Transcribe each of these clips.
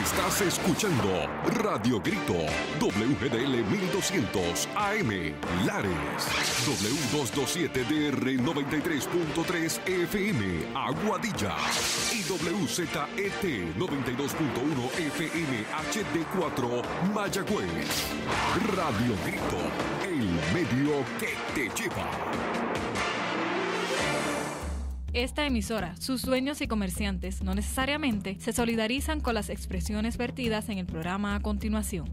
Estás escuchando Radio Grito, WGDL 1200 AM, Lares, W227DR 93.3 FM, Aguadilla, y WZET 92.1 FM HD4, Mayagüez. Radio Grito, el medio que te lleva. Esta emisora, sus dueños y comerciantes no necesariamente se solidarizan con las expresiones vertidas en el programa a continuación.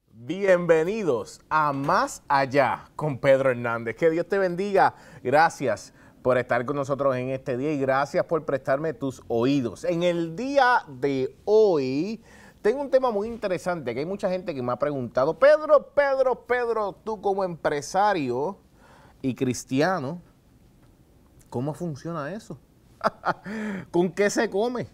Bienvenidos a Más Allá con Pedro Hernández. Que Dios te bendiga. Gracias por estar con nosotros en este día y gracias por prestarme tus oídos. En el día de hoy tengo un tema muy interesante que hay mucha gente que me ha preguntado, Pedro, tú como empresario y cristiano, ¿cómo funciona eso? ¿Con qué se come?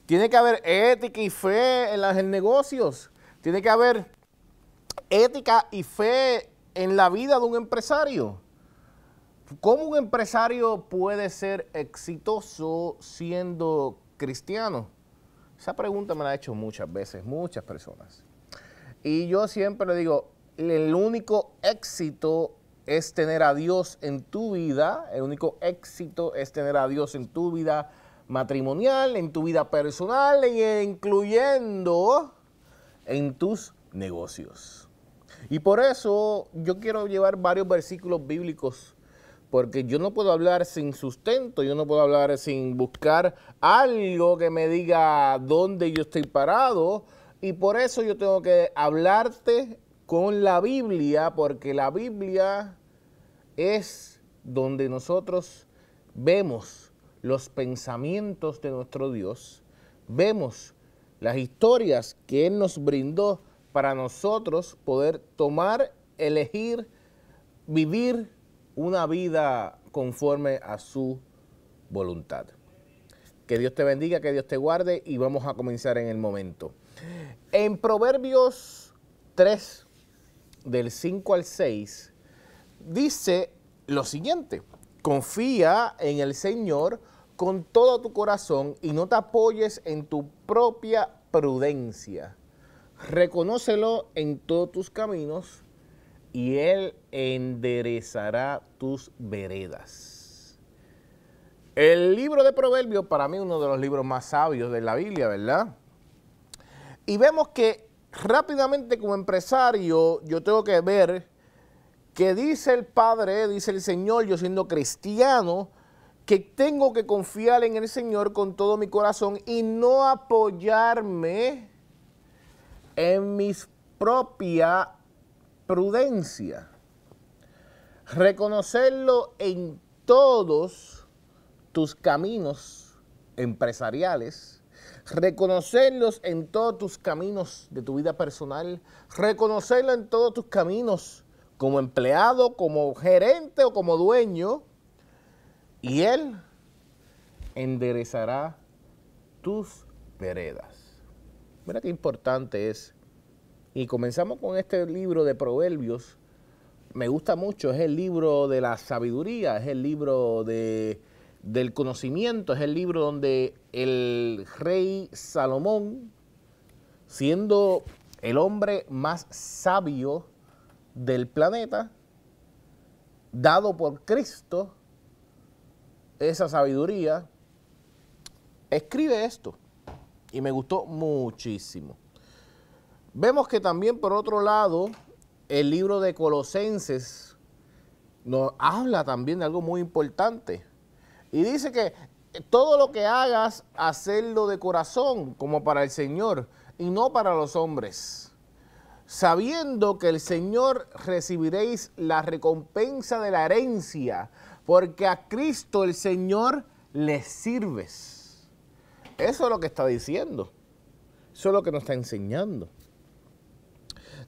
Tiene que haber ética y fe en los negocios. Tiene que haber ética y fe en la vida de un empresario. ¿Cómo un empresario puede ser exitoso siendo cristiano? Esa pregunta me la han hecho muchas veces, muchas personas. Y yo siempre le digo, el único éxito es tener a Dios en tu vida, el único éxito es tener a Dios en tu vida matrimonial, en tu vida personal, incluyendo en tus negocios. Y por eso yo quiero llevar varios versículos bíblicos, porque yo no puedo hablar sin sustento, yo no puedo hablar sin buscar algo que me diga dónde yo estoy parado, y por eso yo tengo que hablarte con la Biblia, porque la Biblia es donde nosotros vemos los pensamientos de nuestro Dios, vemos las historias que Él nos brindó para nosotros poder tomar, elegir, vivir una vida conforme a su voluntad. Que Dios te bendiga, que Dios te guarde y vamos a comenzar en el momento. En Proverbios 3, del 5 al 6, dice lo siguiente: confía en el Señor con todo tu corazón y no te apoyes en tu propia prudencia. Reconócelo en todos tus caminos y Él enderezará tus veredas. El libro de Proverbios, para mí, es uno de los libros más sabios de la Biblia, ¿verdad? Y vemos que rápidamente como empresario yo tengo que ver que dice el Padre, dice el Señor, yo siendo cristiano, que tengo que confiar en el Señor con todo mi corazón y no apoyarme en mis propias prudencia, reconocerlo en todos tus caminos empresariales, reconocerlos en todos tus caminos de tu vida personal, reconocerlo en todos tus caminos como empleado, como gerente o como dueño, y Él enderezará tus veredas. Mira qué importante es. Y comenzamos con este libro de Proverbios. Me gusta mucho, es el libro de la sabiduría, es el libro del conocimiento, es el libro donde el rey Salomón, siendo el hombre más sabio del planeta, dado por Cristo, esa sabiduría, escribe esto. Y me gustó muchísimo. Vemos que también, por otro lado, el libro de Colosenses nos habla también de algo muy importante. Y dice que todo lo que hagas, hacerlo de corazón, como para el Señor, y no para los hombres. Sabiendo que el Señor recibiréis la recompensa de la herencia, porque a Cristo el Señor le sirves. Eso es lo que está diciendo. Eso es lo que nos está enseñando.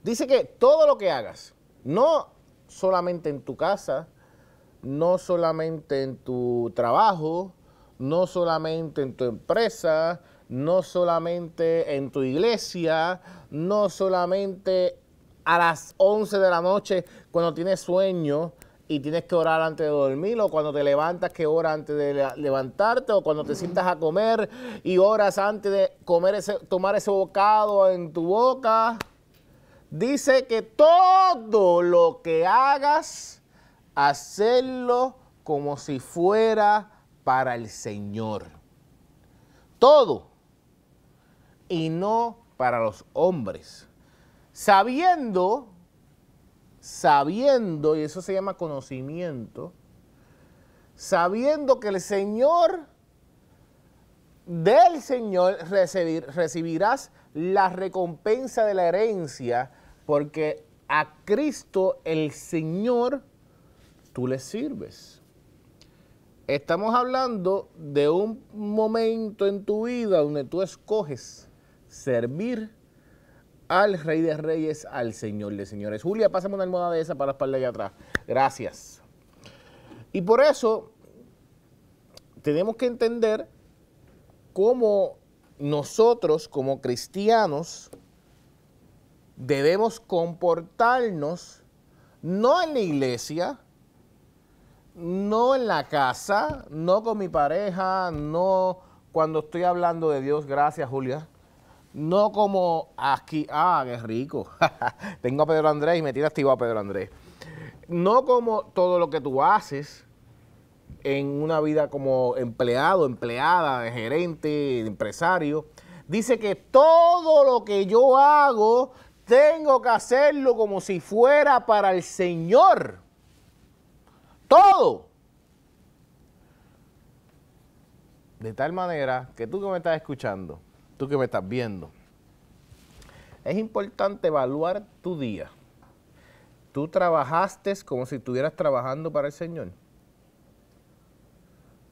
Dice que todo lo que hagas, no solamente en tu casa, no solamente en tu trabajo, no solamente en tu empresa, no solamente en tu iglesia, no solamente a las 11 de la noche cuando tienes sueño y tienes que orar antes de dormir, o cuando te levantas que oras antes de levantarte, o cuando te sientas a comer y oras antes de tomar ese bocado en tu boca. Dice que todo lo que hagas, hacerlo como si fuera para el Señor. Todo. Y no para los hombres. Sabiendo, y eso se llama conocimiento, sabiendo que el Señor, del Señor recibirás la recompensa de la herencia, porque a Cristo el Señor tú le sirves. Estamos hablando de un momento en tu vida donde tú escoges servir al Rey de Reyes, al Señor de Señores. Julia, pásame una almohada de esa para la espalda allá atrás. Gracias. Y por eso tenemos que entender cómo nosotros, como cristianos, debemos comportarnos, no en la iglesia, no en la casa, no con mi pareja, no cuando estoy hablando de Dios. Gracias, Julia. No como aquí, qué rico. Tengo a Pedro Andrés y me tiene activado a Pedro Andrés. No como todo lo que tú haces en una vida como empleado, empleada, gerente, empresario. Dice que todo lo que yo hago tengo que hacerlo como si fuera para el Señor. Todo. De tal manera que tú que me estás escuchando, tú que me estás viendo, es importante evaluar tu día. ¿Tú trabajaste como si estuvieras trabajando para el Señor?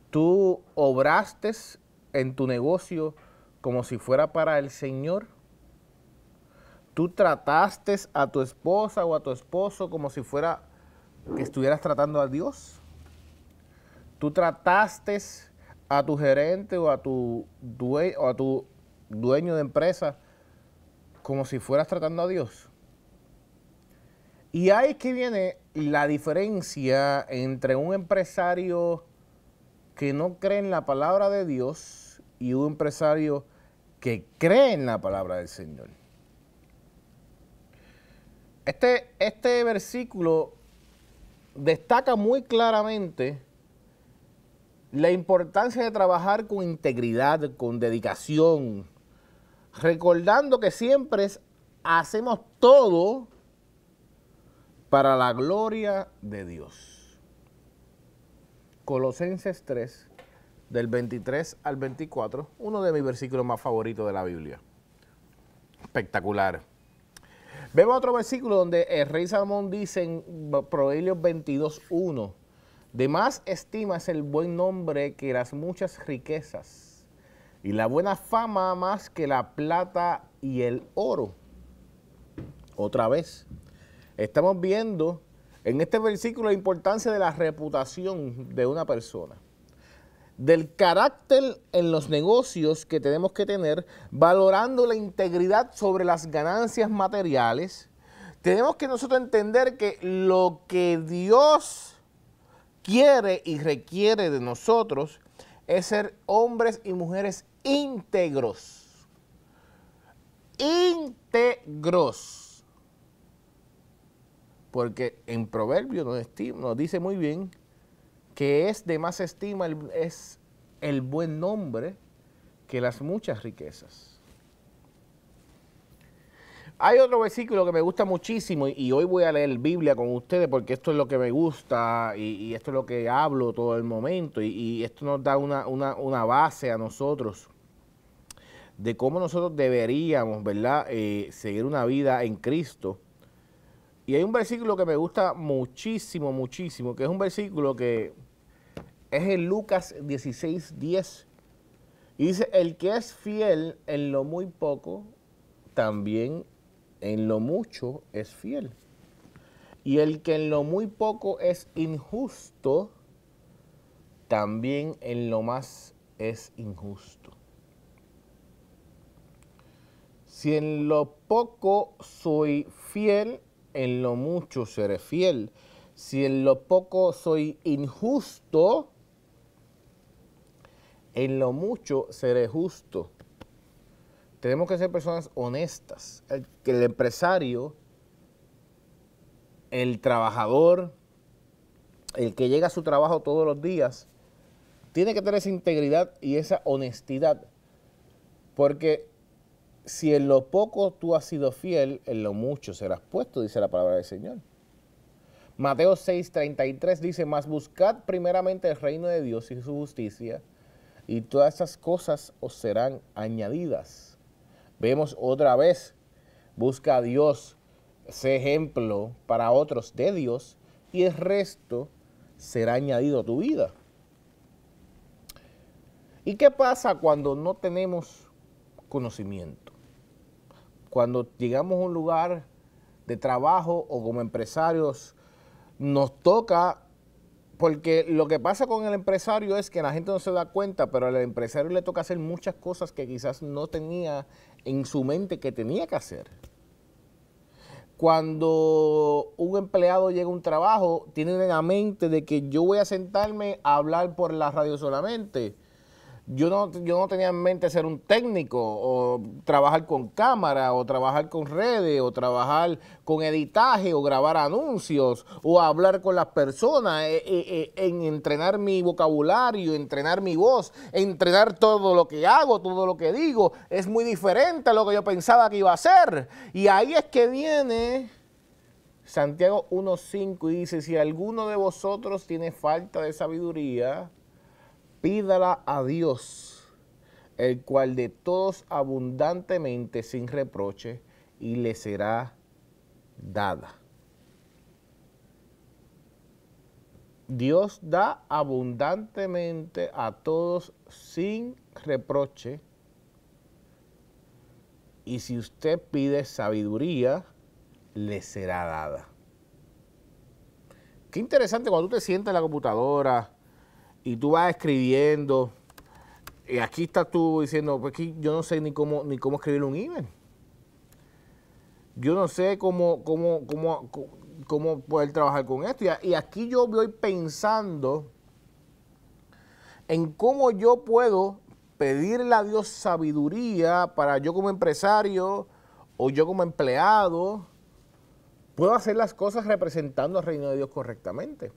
¿Tú obraste en tu negocio como si fuera para el Señor? ¿Tú trataste a tu esposa o a tu esposo como si fuera que estuvieras tratando a Dios? ¿Tú trataste a tu gerente o a tu dueño de empresa como si fueras tratando a Dios? Y ahí que viene la diferencia entre un empresario que no cree en la palabra de Dios y un empresario que cree en la palabra del Señor. Este versículo destaca muy claramente la importancia de trabajar con integridad, con dedicación, recordando que siempre hacemos todo para la gloria de Dios. Colosenses 3, del 23 al 24, uno de mis versículos más favoritos de la Biblia. Espectacular. Vemos otro versículo donde el rey Salomón dice en Proverbios 22:1, de más estima es el buen nombre que las muchas riquezas, y la buena fama más que la plata y el oro. Otra vez, estamos viendo en este versículo la importancia de la reputación de una persona, del carácter en los negocios que tenemos que tener, valorando la integridad sobre las ganancias materiales. Tenemos que nosotros entender que lo que Dios quiere y requiere de nosotros es ser hombres y mujeres íntegros. Íntegros. Porque en Proverbios nos dice muy bien que es de más estima es el buen nombre que las muchas riquezas. Hay otro versículo que me gusta muchísimo y hoy voy a leer Biblia con ustedes porque esto es lo que me gusta y esto es lo que hablo todo el momento y esto nos da una base a nosotros de cómo nosotros deberíamos, ¿verdad?, seguir una vida en Cristo. Y hay un versículo que me gusta muchísimo, muchísimo, que es un versículo que es en Lucas 16:10. Y dice, el que es fiel en lo muy poco, también en lo mucho es fiel. Y el que en lo muy poco es injusto, también en lo más es injusto. Si en lo poco soy fiel, en lo mucho seré fiel. Si en lo poco soy injusto, en lo mucho seré justo. Tenemos que ser personas honestas. El empresario, el trabajador, el que llega a su trabajo todos los días, tiene que tener esa integridad y esa honestidad. Porque si en lo poco tú has sido fiel, en lo mucho serás puesto, dice la palabra del Señor. Mateo 6:33 dice, mas buscad primeramente el reino de Dios y su justicia, y todas esas cosas os serán añadidas. Vemos otra vez, busca a Dios, sé ejemplo para otros de Dios, y el resto será añadido a tu vida. ¿Y qué pasa cuando no tenemos conocimiento? Cuando llegamos a un lugar de trabajo o como empresarios, nos toca, porque lo que pasa con el empresario es que la gente no se da cuenta, pero al empresario le toca hacer muchas cosas que quizás no tenía en su mente que tenía que hacer. Cuando un empleado llega a un trabajo, tiene en la mente de que yo voy a sentarme a hablar por la radio solamente. Yo no tenía en mente ser un técnico o trabajar con cámara o trabajar con redes o trabajar con editaje o grabar anuncios o hablar con las personas, en entrenar mi vocabulario, entrenar mi voz, entrenar todo lo que hago, todo lo que digo. Es muy diferente a lo que yo pensaba que iba a hacer. Y ahí es que viene Santiago 1:5 y dice, si alguno de vosotros tiene falta de sabiduría, pídala a Dios, el cual de todos abundantemente sin reproche, y le será dada. Dios da abundantemente a todos sin reproche, y si usted pide sabiduría, le será dada. Qué interesante cuando tú te sientas en la computadora y tú vas escribiendo, y aquí estás tú diciendo, pues aquí yo no sé ni cómo escribir un email. Yo no sé cómo poder trabajar con esto. Y aquí yo voy pensando en cómo yo puedo pedirle a Dios sabiduría para yo como empresario o yo como empleado, puedo hacer las cosas representando al reino de Dios correctamente.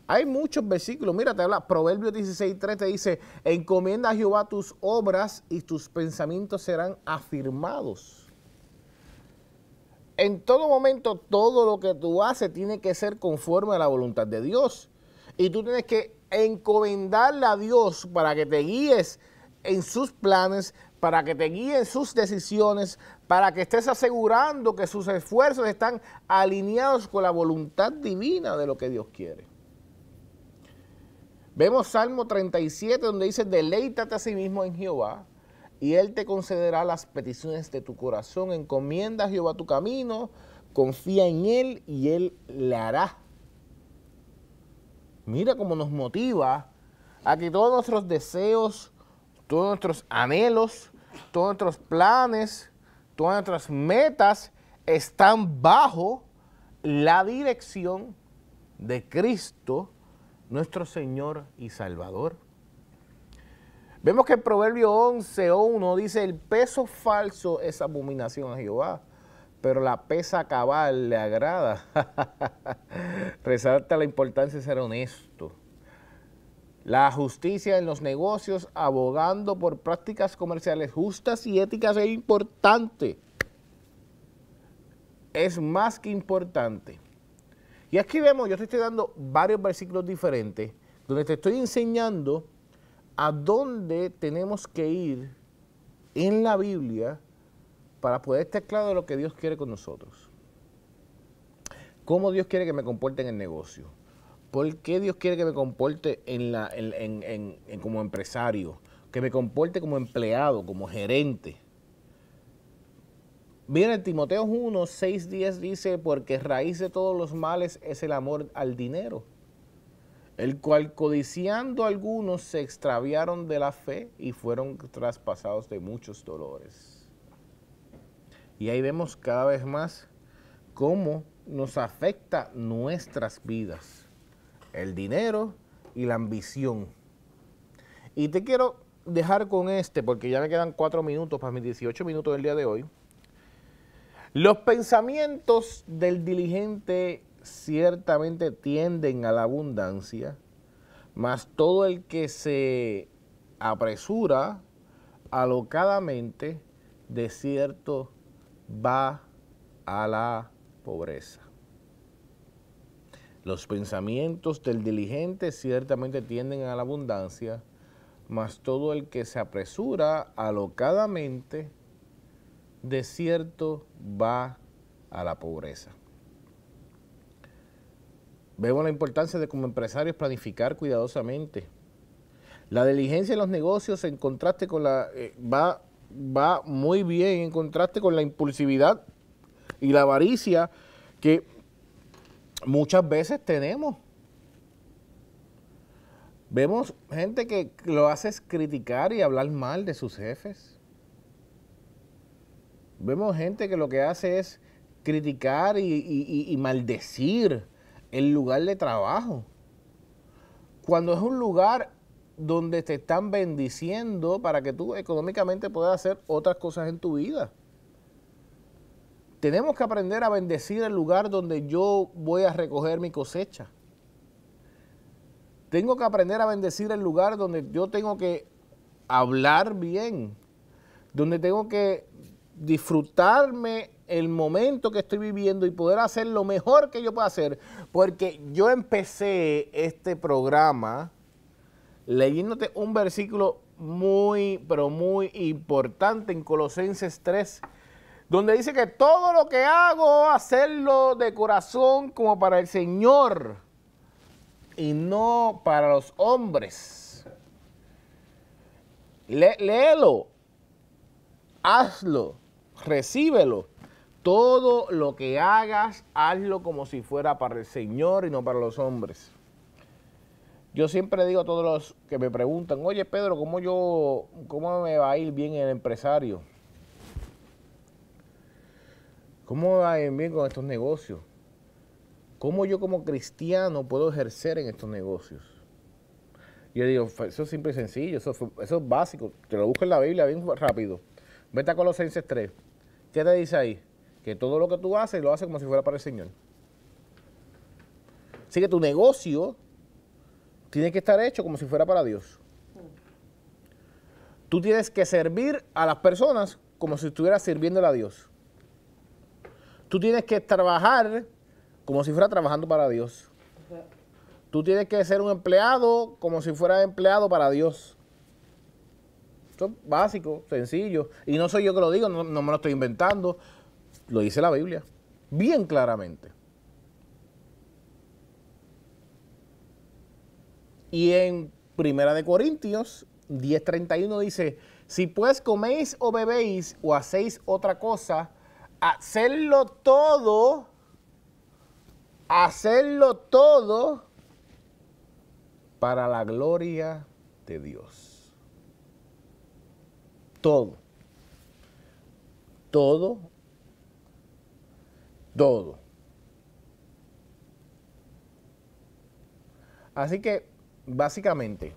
Hay muchos versículos, mira, te habla, Proverbios 16:3 te dice, encomienda a Jehová tus obras y tus pensamientos serán afirmados. En todo momento, todo lo que tú haces tiene que ser conforme a la voluntad de Dios. Y tú tienes que encomendarle a Dios para que te guíes en sus planes, para que te guíe en sus decisiones, para que estés asegurando que sus esfuerzos están alineados con la voluntad divina de lo que Dios quiere. Vemos Salmo 37 donde dice, deleítate a sí mismo en Jehová y Él te concederá las peticiones de tu corazón. Encomienda a Jehová tu camino, confía en Él y Él le hará. Mira cómo nos motiva a que todos nuestros deseos, todos nuestros anhelos, todos nuestros planes, todas nuestras metas están bajo la dirección de Cristo, nuestro Señor y Salvador. Vemos que el Proverbio 11:1 dice, el peso falso es abominación a Jehová, pero la pesa cabal le agrada. Resalta la importancia de ser honesto. La justicia en los negocios, abogando por prácticas comerciales justas y éticas es importante. Es más que importante. Y aquí vemos, yo te estoy dando varios versículos diferentes, donde te estoy enseñando a dónde tenemos que ir en la Biblia para poder estar claro de lo que Dios quiere con nosotros. Cómo Dios quiere que me comporte en el negocio. ¿Por qué Dios quiere que me comporte como empresario? Que me comporte como empleado, como gerente. Mira, en Timoteo 1:6-10 dice, porque raíz de todos los males es el amor al dinero, el cual codiciando algunos se extraviaron de la fe y fueron traspasados de muchos dolores. Y ahí vemos cada vez más cómo nos afecta nuestras vidas, el dinero y la ambición. Y te quiero dejar con porque ya me quedan 4 minutos para mis 18 minutos del día de hoy. Los pensamientos del diligente ciertamente tienden a la abundancia, mas todo el que se apresura alocadamente, de cierto va a la pobreza. Los pensamientos del diligente ciertamente tienden a la abundancia, mas todo el que se apresura alocadamente, de cierto va a la pobreza. Vemos la importancia de como empresarios planificar cuidadosamente. La diligencia en los negocios en contraste con va muy bien en contraste con la impulsividad y la avaricia que muchas veces tenemos. Vemos gente que lo hace es criticar y hablar mal de sus jefes. Vemos gente que lo que hace es criticar y maldecir el lugar de trabajo. Cuando es un lugar donde te están bendiciendo para que tú económicamente puedas hacer otras cosas en tu vida. Tenemos que aprender a bendecir el lugar donde yo voy a recoger mi cosecha. Tengo que aprender a bendecir el lugar donde yo tengo que hablar bien, donde tengo que disfrutarme el momento que estoy viviendo y poder hacer lo mejor que yo pueda hacer, porque yo empecé este programa leyéndote un versículo muy, pero muy importante en Colosenses 3, donde dice que todo lo que hago, hacerlo de corazón como para el Señor y no para los hombres. Léelo, hazlo, recíbelo. Todo lo que hagas, hazlo como si fuera para el Señor y no para los hombres. Yo siempre digo a todos los que me preguntan, oye Pedro, ¿cómo me va a ir bien el empresario? ¿Cómo me va a ir bien con estos negocios? ¿Cómo yo como cristiano puedo ejercer en estos negocios? Yo digo, eso es simple y sencillo, eso es básico. Te lo busco en la Biblia bien rápido. Vete a Colosenses 3. ¿Qué te dice ahí? Que todo lo que tú haces, lo haces como si fuera para el Señor. Así que tu negocio tiene que estar hecho como si fuera para Dios. Tú tienes que servir a las personas como si estuvieras sirviéndole a Dios. Tú tienes que trabajar como si fuera trabajando para Dios. Tú tienes que ser un empleado como si fuera empleado para Dios. Esto es básico, sencillo. Y no soy yo que lo digo, no me lo estoy inventando. Lo dice la Biblia, bien claramente. Y en 1 Corintios 10:31 dice, si pues coméis o bebéis o hacéis otra cosa, hacedlo todo para la gloria de Dios. Todo. Así que, básicamente,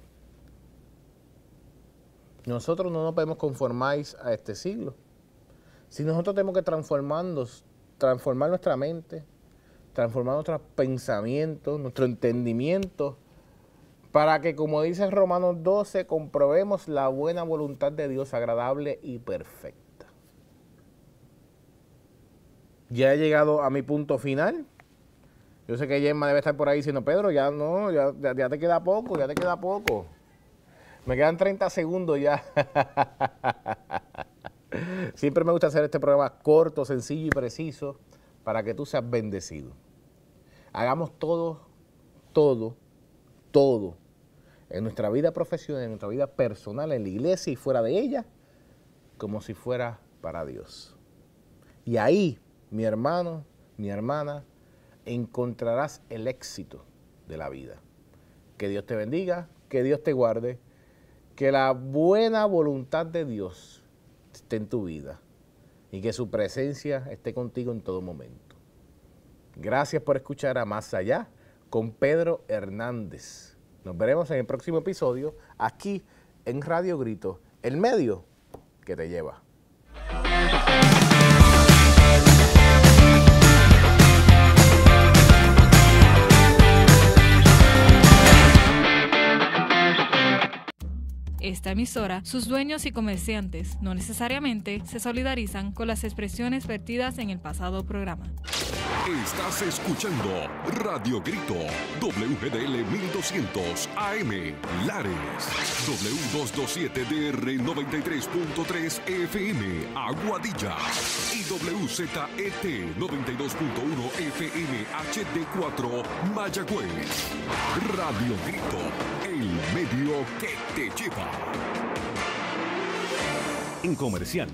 nosotros no nos podemos conformar a este siglo. Si nosotros tenemos que transformar nuestra mente, transformar nuestros pensamientos, nuestro entendimiento, para que, como dice Romanos 12, comprobemos la buena voluntad de Dios, agradable y perfecta. Ya he llegado a mi punto final. Yo sé que Gemma debe estar por ahí diciendo, Pedro, ya te queda poco, Me quedan 30 segundos ya. Siempre me gusta hacer este programa corto, sencillo y preciso para que tú seas bendecido. Hagamos todo en nuestra vida profesional, en nuestra vida personal, en la iglesia y fuera de ella, como si fuera para Dios. Y ahí, mi hermano, mi hermana, encontrarás el éxito de la vida. Que Dios te bendiga, que Dios te guarde, que la buena voluntad de Dios esté en tu vida y que su presencia esté contigo en todo momento. Gracias por escuchar a Más Allá con Pedro Hernández. Nos veremos en el próximo episodio aquí en Radio Grito, el medio que te lleva. Esta emisora, sus dueños y comerciantes no necesariamente se solidarizan con las expresiones vertidas en el pasado programa. Estás escuchando Radio Grito, WGDL 1200 AM, Lares, W227DR 93.3 FM, Aguadilla, y WZET 92.1 FM HD4, Mayagüez. Radio Grito, el medio que te lleva. En comercial.